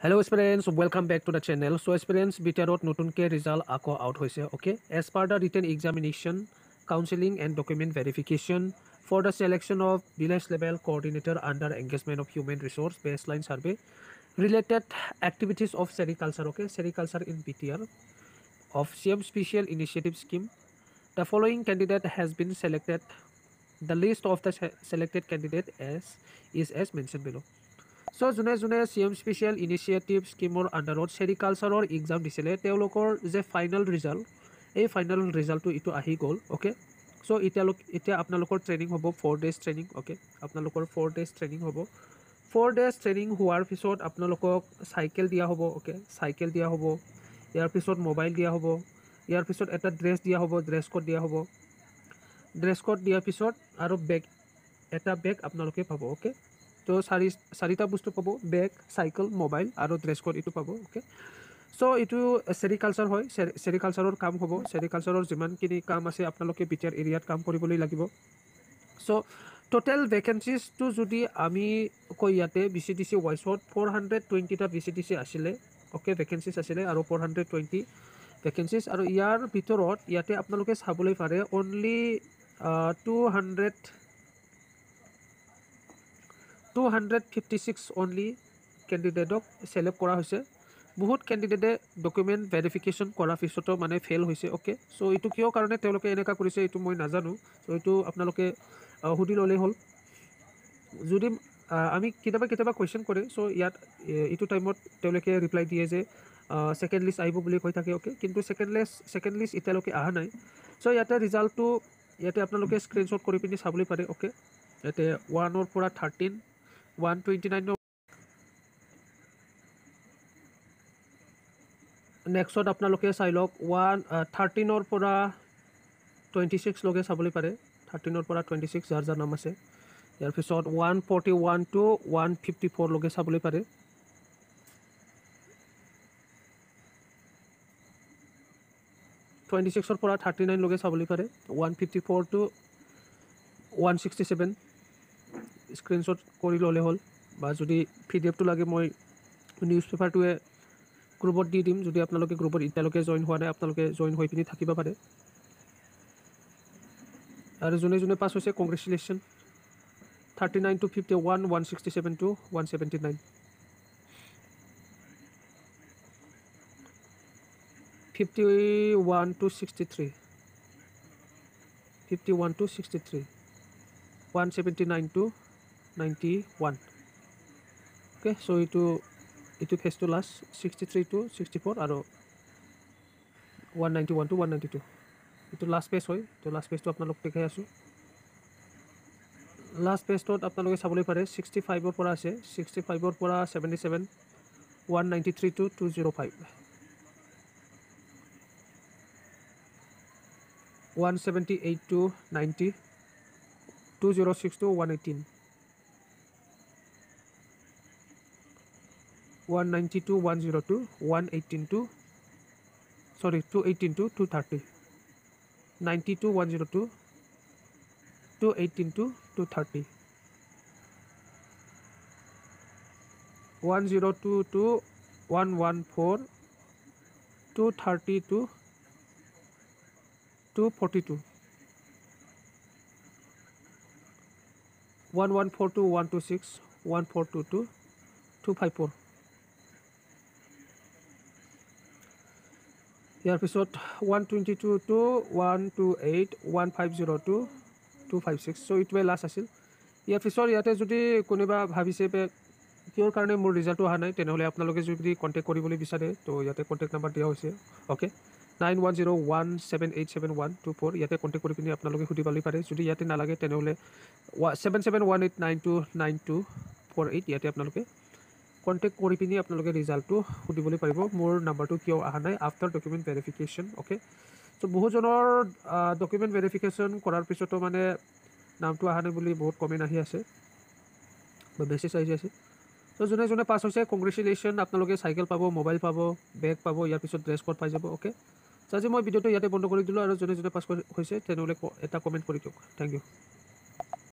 Hello students, welcome back to the channel. So students, BTRot Nutunke result ako out hoise. Okay, as per the written examination, counseling and document verification for the selection of village level coordinator under engagement of human resource baseline survey related activities of sericulture. Okay, sericulture in BTR of CM special initiative scheme. The following candidate has been selected. The list of the selected candidate is as mentioned below. So যোনে CM special initiative স্কিমৰ আণ্ডাৰত চেৰিকালচাৰৰ exam দিছিলে তেওঁলোকৰ যে final result এই final ৰিজাল্টটো ইটো আহি গ'ল অ'কে চ' এতিয়া আপোনালোকৰ ট্ৰেইনিং হ'ব 4 days ট্ৰেইনিং অ'কে আপোনালোকৰ 4 days ট্ৰেইনিং হ'ব 4 days ট্ৰেইনিং হোৱাৰ পিছত আপোনালোকক চাইকেল দিয়া হ'ব অ'কে চাইকেল দিয়া হ'ব ইয়াৰ পিছত মোবাইল দিয়া হ'ব ইয়াৰ পিছত এটা ড্ৰেছ দিয়া হ'ব ড্ৰেছ কোড দিয়া হ'ব ড্ৰেছ কোড দিয়াৰ পিছত আৰু এটা বেগ আপোনালোকে পাব অ'কে তো চাৰিটা বস্তু পাব বেগ সাইকেল মোবাইল আৰু ড্ৰেছ কোড ইটো পাব ওকে সো ইটো সেৰিকালচাৰ হয় সেৰিকালচাৰৰ কাম হ'ব সেৰিকালচাৰৰ যিমানখিনি কাম আছে আপোনালোকে বিটিআৰ এৰিয়াত কাম কৰিবলৈ লাগিব সো টোটাল ভেকেন্সিজ টু যদি আমি কই ইয়াতে বিসিডিসি ওয়াইছত 420 টা বিসিডিসি আছিলে ওকে ভেকেন্সিজ আছিলে আৰু 420 ভেকেন্সিজ আৰু ইয়াৰ ভিতৰত ইয়াতে আপোনালোকে চাবলৈ পাৰে only 256 only candidate select kora hoise bahut candidate document verification kora pisoto mane fail hoise okay so itu kio karone teloke eneka korise itu moi najanu so itu apnaloke hudi lole hol jodi ami kitaba question kore so yat itu time ot teloke reply die je second list aibo boli koi thake okay kintu second list italoke aha nai so yata result to yate apnaloke screenshot kori pini sabole pare okay yate 1 or pura 13 129 next আপোনালোকে চাই লওক 13 ৰ পৰা 26 লগে চাবলৈ পাৰে 13 ৰ পৰা 26 যাৰ নাম আছে ইয়াৰ পিছত 141 টু 154 লগে চাবলৈ পাৰে 26 ৰ পৰা 39 লগে চাবলৈ পাৰে 154 টু 167 স্ক্ৰিনশ্বট কৰি ললে হল বা যদি পিডিএফ টো লাগে মই নিউজ পেপাৰটোৱে গ্ৰুপত দি দিম যদি আপোনালোকে গ্ৰুপত ইটালকে জয়েন হোৱা নাই আপোনালোকে জয়েন হৈ পিনি থাকিব পাৰে আৰু যোনে পাছ হৈছে congratulation 39 to 51 167 to 179 51 to 63 51 to 63 179 to 91 okay so itu phase to last 63 to 64 aro 191 to 192 itu last phase hoy to last phase to apnalok dekhai asu last phase to apnaloke sabole pare 65 or pora ase 65 or pora 77 193 to 205 178 to 90 206 to 118 192 102 118 to 218 to 230 92 102 218 to 230 102 to 114 230 to 242 114 to 126 142 to 254 ইয়াৰ পিছত 122 to 128 150 to 256 so ইটোৱে last আছিল ইয়াৰ পিছত ইয়াতে যদি কোনোবা ভাবিছে কিয়ৰ কাৰণে মোৰ ৰিজাল্টটো অহা নাই তেনেহ'লে আপোনালোকে যদি কণ্টেক্ট কৰিবলৈ বিচাৰে তো ইয়াতে কণ্টেক্ট নম্বৰ দিয়া হৈছে অ'কে 9101787124 ইয়াতে কণ্টেক্ট কৰি পিনি আপোনালোকে সুধিবলৈ পাৰে যদি ইয়াতে নালাগে তেনেহ'লে 7718929248 ইয়াতে আপোনালোকে কণ্টেক্ট কৰি পিনি আপোনালোকে ৰিজাল্টটো সুধিবলৈ পাৰিব মোৰ নাম্বাৰটো কিয় অহা নাই after document verification okay so' বহুজনৰ ডকুমেণ্ট ভেৰিফিকেশ্যন কৰাৰ পিছতো মানে নামটো অহা নাই বুলি বহুত কমেণ্ট আহি আছে বা মেছেজ আহি আছে চ' যোনে পাছ হৈছে কংগ্ৰেচুলেশ্যন আপোনালোকে চাইকেল পাব মোবাইল পাব বেগ পাব ইয়াৰ পিছত ড্ৰেছ কোড পাই যাব অ'কে চ' আজি মই ভিডিঅ'টো ইয়াতে বন্ধ কৰি দিলোঁ আৰু যোনে পাছ হৈছে তেনেহ'লে এটা কমেণ্ট কৰি দিয়ক থেংক ইউ